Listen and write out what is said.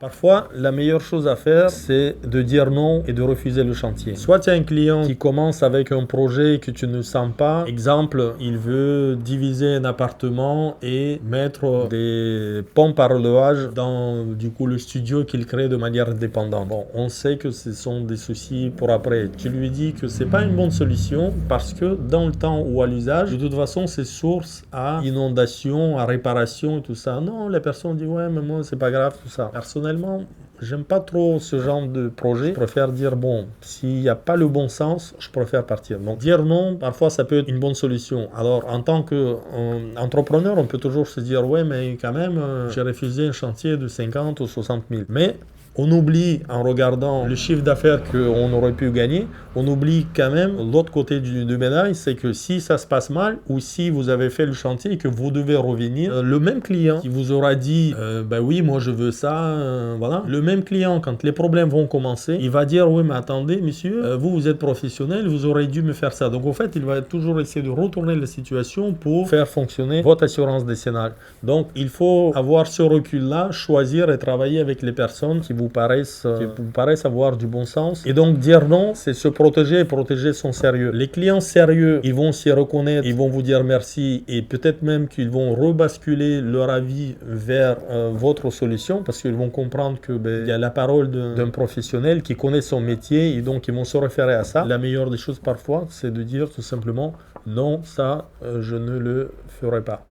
Parfois, la meilleure chose à faire, c'est de dire non et de refuser le chantier. Soit tu as un client qui commence avec un projet que tu ne sens pas. Exemple, il veut diviser un appartement et mettre des pompes à relevage dans le studio qu'il crée de manière indépendante. Bon, on sait que ce sont des soucis pour après. Tu lui dis que c'est pas une bonne solution parce que dans le temps ou à l'usage, de toute façon, c'est source à inondation, à réparation et tout ça. Non, la personne dit ouais, mais moi c'est pas grave tout ça. Personnellement, j'aime pas trop ce genre de projet. Je préfère dire bon, s'il n'y a pas le bon sens, je préfère partir. Donc dire non, parfois ça peut être une bonne solution. Alors en tant qu'entrepreneur, on peut toujours se dire ouais, mais quand même, j'ai refusé un chantier de 50 ou 60 000. Mais on oublie, en regardant le chiffre d'affaires qu'on aurait pu gagner, on oublie quand même l'autre côté du médaille, c'est que si ça se passe mal ou si vous avez fait le chantier et que vous devez revenir, le même client qui vous aura dit bah oui, moi je veux ça, voilà. Le même client, quand les problèmes vont commencer, il va dire oui, mais attendez, monsieur, vous êtes professionnel, vous aurez dû me faire ça. Donc en fait, il va toujours essayer de retourner la situation pour faire fonctionner votre assurance décennale. Donc il faut avoir ce recul-là, choisir et travailler avec les personnes qui vous paraissent avoir du bon sens. Et donc dire non, c'est se protéger et protéger son sérieux. Les clients sérieux, ils vont s'y reconnaître, ils vont vous dire merci et peut-être même qu'ils vont rebasculer leur avis vers votre solution parce qu'ils vont comprendre que il y a la parole d'un professionnel qui connaît son métier et donc ils vont se référer à ça. La meilleure des choses parfois, c'est de dire tout simplement non, ça, je ne le ferai pas.